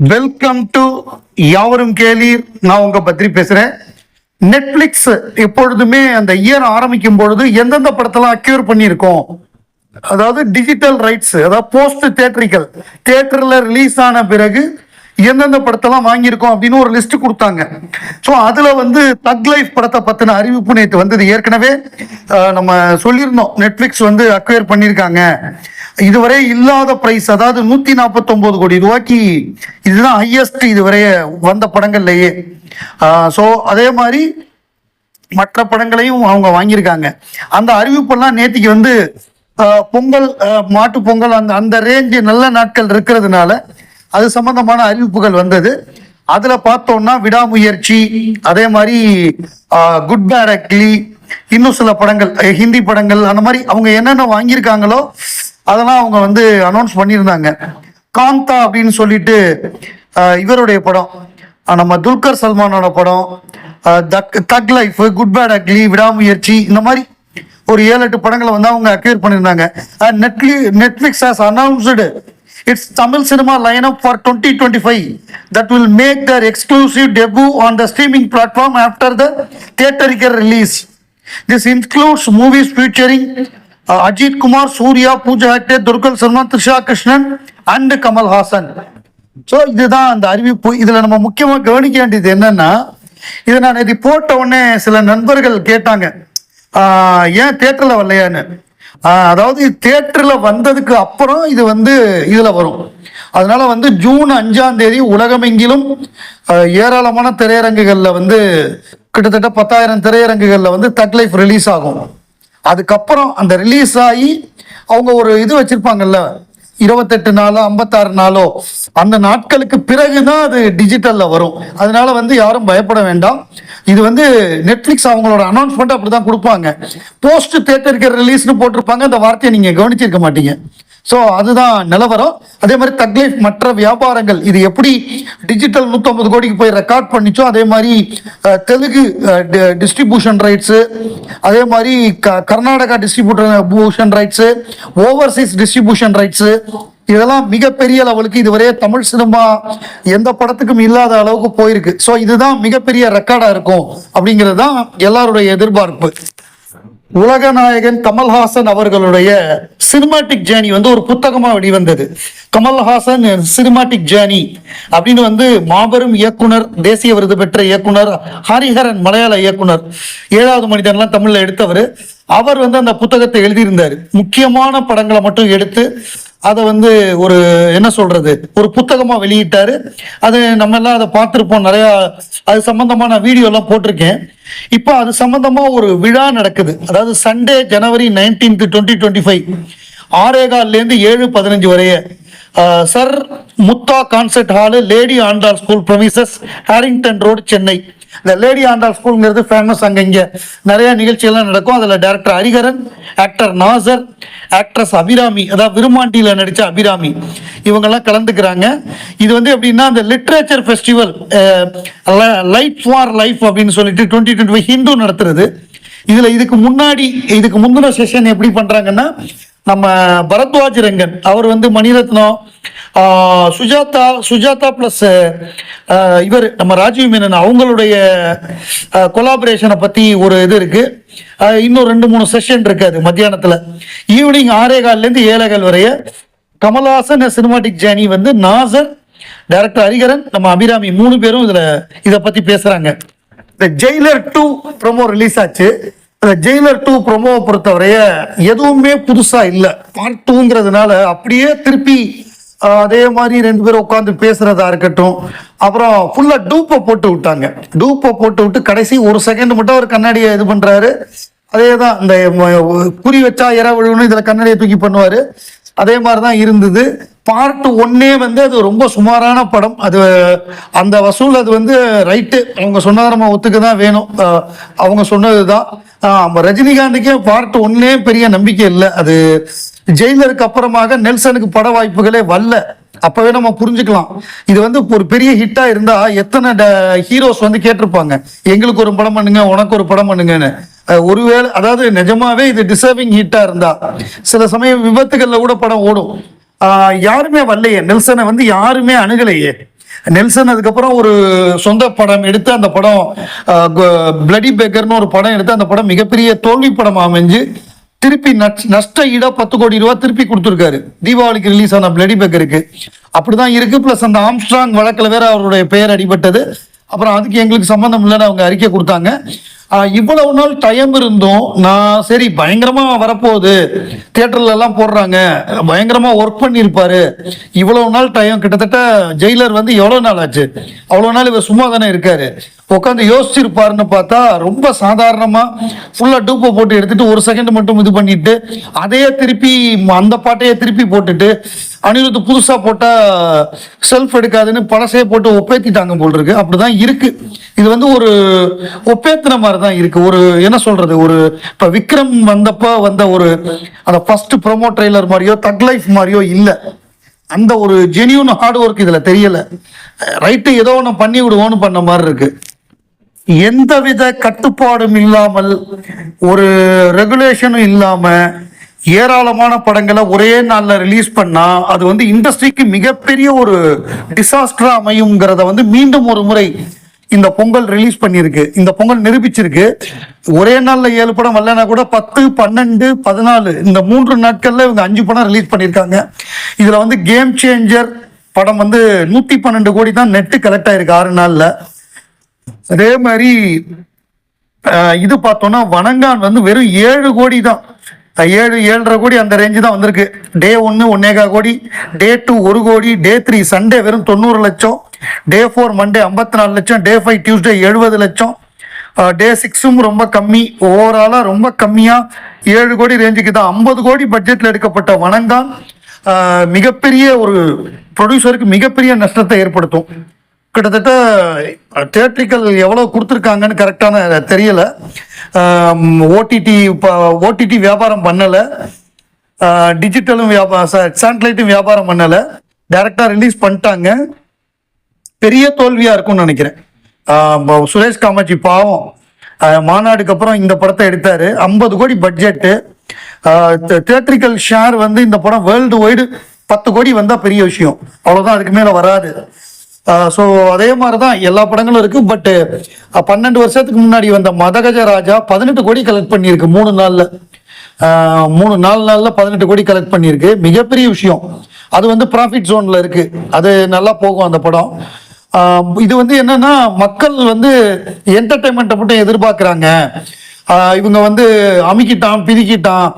Welcome to யாவரும் கேளீர். நான் உங்க பத்ரி பேசுறேன். நெட்ஃபிளிக்ஸ் எப்பொழுதுமே அந்த இயர் ஆரம்பிக்கும் பொழுது எந்தெந்த படத்தெல்லாம் அக்யூர் பண்ணியிருக்கோம், அதாவது டிஜிட்டல் ரைட்ஸ், அதாவது போஸ்ட் தியேட்டரிக்கல், தியேட்டர்ல ரிலீஸ் ஆன பிறகு எந்தெந்த படத்தெல்லாம் வாங்கியிருக்கோம் அப்படின்னு ஒரு லிஸ்ட் கொடுத்தாங்க. ஸோ அதுல வந்து தக் லைஃப் படத்தை பத்தின அறிவிப்பு நேற்று வந்தது. ஏற்கனவே நம்ம சொல்லியிருந்தோம், நெட்ஃபிளிக்ஸ் வந்து அக்வயர் பண்ணியிருக்காங்க. இதுவரை இல்லாத பிரைஸ், அதாவது 149 கோடி ரூபாய்க்கு, இதுதான் ஹையஸ்ட் இதுவரை வந்த படங்கள்லயே. ஸோ அதே மாதிரி மற்ற படங்களையும் அவங்க வாங்கியிருக்காங்க. அந்த அறிவிப்பெல்லாம் நேற்றுக்கு வந்து பொங்கல், மாட்டு பொங்கல், அந்த அந்த ரேஞ்சு நல்ல நாட்கள் இருக்கிறதுனால அது சம்பந்தமான அறிவிப்புகள் வந்தது. அதுல பார்த்தோம்னா விடாமுயற்சி, அதே மாதிரி குட் பேட் அக்லி, இன்னும் சில படங்கள், ஹிந்தி படங்கள், அந்த மாதிரி அவங்க என்னென்ன வாங்கியிருக்காங்களோ அதெல்லாம் அவங்க வந்து அனௌன்ஸ் பண்ணியிருந்தாங்க. காந்தா அப்படின்னு சொல்லிட்டு இவருடைய படம், நம்ம துல்கர் சல்மானோட படம், தக் லைஃப், குட் பேட் அக்லி, விடாமுயற்சி, இந்த மாதிரி ஒரு 7-8 படங்களை வந்து அவங்க அக்வயர் பண்ணியிருந்தாங்க. Netflix has announced its Tamil cinema lineup for 2025 that will make their exclusive debut on the streaming platform after the theatrical release. This includes movies featuring Ajit Kumar, Surya, Pooja Hegde, Dulquer Salmaan, Trisha Krishnan and Kamal Haasan. So இதுதான் அந்த அறிவிப்பு. இதில் நம்ம முக்கியமாக கவனிக்க வேண்டியது என்னன்னா, இதை நான் இது போட்ட உடனே சில நண்பர்கள் கேட்டாங்க, ஏன் தியேட்டரில் வரலையான்னு. அதாவது தியேட்டரில் வந்ததுக்கு அப்புறம் இது வந்து இதில் வரும். அதனால வந்து ஜூன் 5ஆம் தேதி உலகமெங்கிலும் ஏராளமான திரையரங்குகளில் வந்து கிட்டத்தட்ட 10,000 திரையரங்குகளில் வந்து தக் லைஃப் ரிலீஸ் ஆகும். அதுக்கப்புறம் அந்த ரிலீஸ் ஆகி அவங்க ஒரு இது வச்சிருப்பாங்கல்ல, 28 நாளோ 56 நாளோ, அந்த நாட்களுக்கு பிறகுதான் அது டிஜிட்டல்ல வரும். அதனால வந்து யாரும் பயப்பட வேண்டாம். இது வந்து நெட்ஃபிளிக்ஸ் அவங்களோட அனௌன்ஸ்மெண்ட் அப்படிதான் கொடுப்பாங்க. போஸ்ட் தியேட்டருக்கு ரிலீஸ்னு போட்டிருப்பாங்க, அந்த வார்த்தையை நீங்க கவனிச்சிருக்க மாட்டீங்க. ஸோ அதுதான் நிலவரம். அதே மாதிரி தக் லைஃப் மற்ற வியாபாரங்கள், இது எப்படி டிஜிட்டல் 150 கோடிக்கு போய் ரெக்கார்ட் பண்ணிச்சோ, அதே மாதிரி தெலுங்கு டிஸ்ட்ரிபியூஷன் ரைட்ஸு, அதே மாதிரி Karnataka distribution rights, Overseas distribution rights, இதெல்லாம் மிகப்பெரிய லெவலுக்கு இதுவரை தமிழ் சினிமா எந்த படத்துக்கும் இல்லாத அளவுக்கு போயிருக்கு. ஸோ இதுதான் மிகப்பெரிய ரெக்கார்டாக இருக்கும் அப்படிங்கிறது தான் எல்லாருடைய எதிர்பார்ப்பு. உலகநாயகன் கமல்ஹாசன் அவர்களுடைய சினிமாட்டிக் ஜேர்னி வந்து ஒரு புத்தகமா வெளிவந்தது. கமல்ஹாசன் சினிமாட்டிக் ஜேர்னி அப்படின்னு வந்து மாபெரும் இயக்குனர், தேசிய விருது பெற்ற இயக்குனர் ஹரிஹரன், மலையாள இயக்குனர், 7வது மனிதன்லாம் தமிழ்ல எடுத்தவர், அவர் வந்து அந்த புத்தகத்தை எழுதியிருந்தார். முக்கியமான படங்களை மட்டும் எடுத்து அதை வந்து ஒரு என்ன சொல்றது, ஒரு புத்தகமா வெளியிட்டாரு. அது நம்ம எல்லாம் அதை பார்த்துருப்போம், நிறைய அது சம்பந்தமான வீடியோ எல்லாம் போட்டிருக்கேன். இப்போ அது சம்பந்தமா ஒரு விழா நடக்குது. அதாவது சண்டே ஜனவரி 19, 2025 6:15 7:15 வரைய சர் முத்தா concert hall, lady Andal school premises, Harrington road, Chennai. இந்த லேடி ஆண்டாள் ஸ்கூல்ங்கிறது ஃபேமஸ். அங்கே இங்கே நிறைய நிகழ்ச்சியெல்லாம் நடக்கும். அதில் director Hariharan, actor Nasser, actress Abhirami, அதாவது விருமாண்டியில் நடித்த அபிராமி, இவங்கெல்லாம் கலந்துக்கிறாங்க. இது வந்து எப்படின்னா, அந்த literature festival light for life அப்படின்னு சொல்லிட்டு 2025 ஹிந்து நடத்துறது. இதில் இதுக்கு முந்தின செஷன் எப்படி பண்ணுறாங்கன்னா, நம்ம பரத்வாஜ் ரங்கன் அவர் வந்து மணிரத்னம், சுஜாதா பிளஸ் இவர் நம்ம ராஜீவ் மேனன் அவங்களுடைய கொலாபரேஷனை பத்தி ஒரு இது இருக்கு. இன்னும் 2-3 செஷன் இருக்கு. அது மத்தியானத்துல ஈவினிங் 6:15 7 வரைய கமல்ஹாசன் சினிமாட்டிக் ஜேர்னி வந்து நாசர், டைரக்டர் ஹரிஹரன், நம்ம அபிராமி 3 பேரும் இதை பத்தி பேசுறாங்க. இந்த ஜெயிலர் 2 ப்ரோமோ ரிலீஸ் ஆச்சு. ஜெயிலர் 2 ப்ரோமோவை பொறுத்தவரைய எதுவுமே புதுசா இல்லை. பார்ட் 2ங்கிறதுனால அப்படியே திருப்பி அதே மாதிரி 2 பேரும் உட்காந்து பேசுறதா இருக்கட்டும். அப்புறம் ஃபுல்லா டூப்பை போட்டு விட்டாங்க. டூப்பை போட்டு விட்டு கடைசி 1 செகண்ட் மட்டும் ஒரு கண்ணாடியை இது பண்றாரு. அதே தான் இந்த குறி வச்சா இரவு இதுல கண்ணாடியை தூக்கி பண்ணுவாரு. அதே மாதிரிதான் இருந்தது. பார்ட் 1 வந்து அது ரொம்ப சுமாரான படம். அது அந்த வசூல் அது வந்து ரைட்டு, அவங்க சொன்னதை நம்ம ஒத்துக்க தான் வேணும். அவங்க சொன்னதுதான். ரஜினிகாந்துக்கே பார்ட் 1 பெரிய நம்பிக்கை இல்லை. அது ஜெயிலருக்கு அப்புறமாக நெல்சனுக்கு பட வாய்ப்புகளே வரல. அப்பவே நம்ம புரிஞ்சுக்கலாம், இது வந்து ஒரு பெரிய ஹிட்டா இருந்தா எத்தனை ஹீரோஸ் வந்து கேட்டிருப்பாங்க, எங்களுக்கு ஒரு படம் பண்ணுங்க, உனக்கு ஒரு படம் பண்ணுங்கன்னு. ஒருவேளை அதாவது நிஜமாவே இது டிசர்விங் ஹிட்டா இருந்தா, சில சமயம் விபத்துகள்ல கூட படம் ஓடும். யாருமே வரலையே, நெல்சனை வந்து யாருமே அணுகலையே. நெல்சன் அதுக்கப்புறம் ஒரு சொந்த படம் எடுத்து அந்த படம் பிளடி பேக்கர்னு ஒரு படம் எடுத்து அந்த படம் மிகப்பெரிய தோல்வி படம் அமைஞ்சு திருப்பி நஷ்ட ஈடா 10 கோடி ரூபாய் திருப்பி கொடுத்துருக்காரு தீபாவளிக்கு ரிலீஸ் ஆன பிளடி பேக்கருக்கு. அப்படிதான் இருக்கு. பிளஸ் அந்த ஆம்ஸ்ட்ராங் வழக்கில் வேற அவருடைய பெயர் அடிபட்டது. அப்புறம் அதுக்கு எங்களுக்கு சம்மந்தம் இல்லைன்னு அவங்க அறிக்கை கொடுத்தாங்க. இவ்வளவு நாள் டைம் இருந்தும் நான் சரி பயங்கரமா வரப்போகுது, தியேட்டர்ல எல்லாம் போடுறாங்க, பயங்கரமா ஒர்க் பண்ணியிருப்பாரு, இவ்வளவு நாள் டைம் கிட்டத்தட்ட ஜெயிலர் வந்து எவ்வளவு நாள் ஆச்சு, அவ்வளவு நாள் இவர் சும்மா தானே இருக்காரு, உட்காந்து யோசிச்சிருப்பாருன்னு பார்த்தா ரொம்ப சாதாரணமா ஃபுல்லா டூப்பை போட்டு எடுத்துட்டு 1 செகண்ட் மட்டும் இது பண்ணிட்டு அதே திருப்பி அந்த பாட்டையே திருப்பி போட்டுட்டு அனிருத் புதுசா போட்டா செல்ஃப் எடுக்காதுன்னு பழசே போட்டு ஒப்பேத்திட்டாங்க போல் இருக்கு. அப்படிதான் இருக்கு. இது வந்து ஒரு ஒப்பேத்தின மாதிரி தான் இருக்கு. ஒரு என்ன சொல்றது, ஒரு இப்ப விக்ரம் வந்தப்ப வந்த ஒரு அந்த ஃபர்ஸ்ட் ப்ரோமோ ட்ரெய்லர் மாதிரியோ தக் லைஃப் மாதிரியோ இல்ல. அந்த ஒரு ஜெனியூன் ஹார்ட் ஒர்க் இதுல தெரியல. ரைட்டு ஏதோ ஒன்று பண்ணி விடுவோன்னு பண்ண மாதிரி இருக்கு. எந்தவித கட்டுப்பாடும் இல்லாமல் ஒரு ரெகுலேஷனும் இல்லாம ஏராளமான படங்களை ஒரே நாள்ல ரிலீஸ் பண்ணா அது வந்து இண்டஸ்ட்ரிக்கு மிகப்பெரிய ஒரு டிசாஸ்டரா அமையுங்கிறத வந்து மீண்டும் ஒரு முறை இந்த பொங்கல் ரிலீஸ் பண்ணிருக்கு. இந்த பொங்கல் நிரூபிச்சிருக்கு. ஒரே நாள்ல 7 படம் வரலனா கூட 10, 12, 14 இந்த 3 நாட்கள்ல இவங்க 5 படம் ரிலீஸ் பண்ணியிருக்காங்க. இதுல வந்து கேம் சேஞ்சர் படம் வந்து 112 கோடி தான் நெட்டு கலெக்ட் ஆயிருக்கு 6 நாள்ல. அதே மாதிரி இது பார்த்தோம்னா வணங்கான் வந்து வெறும் 7 கோடி தான், 7.5 கோடி அந்த ரேஞ்சு தான் வந்திருக்கு. டே 1 1.25 கோடி, டே 2 1 கோடி, டே 3 சண்டே வெறும் 90 லட்சம், டே 4 மண்டே 54 லட்சம், டே 5 டியூஸ்டே 70 லட்சம், டே 6 ரொம்ப கம்மி. ஓவராலா ரொம்ப கம்மியா 7 கோடி ரேஞ்சுக்கு தான் 50 கோடி பட்ஜெட்ல எடுக்கப்பட்ட வணங்கான் மிகப்பெரிய ஒரு ப்ரொடியூசருக்கு மிகப்பெரிய நஷ்டத்தை ஏற்படுத்தும். கிட்டத்தட்ட தியேட்ரிக்கல் எவ்வளோ கொடுத்துருக்காங்கன்னு கரெக்டான தெரியல. ஓடிடி வியாபாரம் பண்ணலை, டிஜிட்டலும் சேட்டலைட்டும் வியாபாரம் பண்ணலை, டைரக்டாக ரிலீஸ் பண்ணிட்டாங்க. பெரிய தோல்வியாக இருக்கும்னு நினைக்கிறேன். சுரேஷ் காமாட்சி பாவம் மாநாடுக்கு அப்புறம் இந்த படத்தை எடுத்தார். 50 கோடி பட்ஜெட்டு, தியேட்ரிக்கல் ஷேர் வந்து இந்த படம் வேர்ல்டு வைடு 10 கோடி வந்தால் பெரிய விஷயம், அவ்வளோதான், அதுக்கு மேலே வராது. ஸோ அதே மாதிரி தான் எல்லா படங்களும் இருக்கு. பட் 12 வருஷத்துக்கு முன்னாடி வந்த மதகஜ ராஜா 18 கோடி கலெக்ட் பண்ணியிருக்கு 3 நாள்ல. 4 நாள்ல 18 கோடி கலெக்ட் பண்ணியிருக்கு, மிகப்பெரிய விஷயம். அது வந்து ப்ராஃபிட் ஜோன்ல இருக்கு, அது நல்லா போகும் அந்த படம். இது வந்து என்னன்னா மக்கள் வந்து என்டர்டைன்மெண்ட்டை மட்டும் எதிர்பார்க்குறாங்க. இவங்க வந்து அமுக்கிட்டான் பிரிக்கிட்டான்,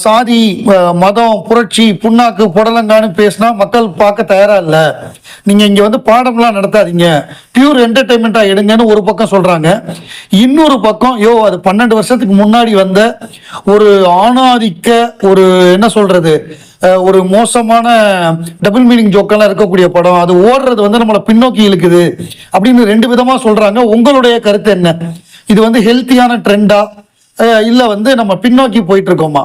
சாதி மதம் புரட்சி புண்ணாக்கு புடலங்கான்னு பேசினா மக்கள் பார்க்க தயாரா இல்லை. நீங்க இங்க வந்து பாடம்லாம் நடத்தாதீங்க, பியூர் என்டர்டைன்மெண்டா எடுங்கன்னு ஒரு பக்கம் சொல்றாங்க. இன்னொரு பக்கம் அது 12 வருஷத்துக்கு முன்னாடி வந்த ஒரு ஆணாதிக்க ஒரு என்ன சொல்றது ஒரு மோசமான டபுள் மீனிங் ஜோக்கெல்லாம் இருக்கக்கூடிய படம், அது ஓடுறது வந்து நம்மளை பின்னோக்கி இழுக்குது அப்படின்னு 2 விதமா சொல்றாங்க. உங்களுடைய கருத்து என்ன? இது வந்து ஹெல்த்தியான ட்ரெண்டா இல்ல வந்து நம்ம பின்னோக்கி போயிட்டு இருக்கோமா?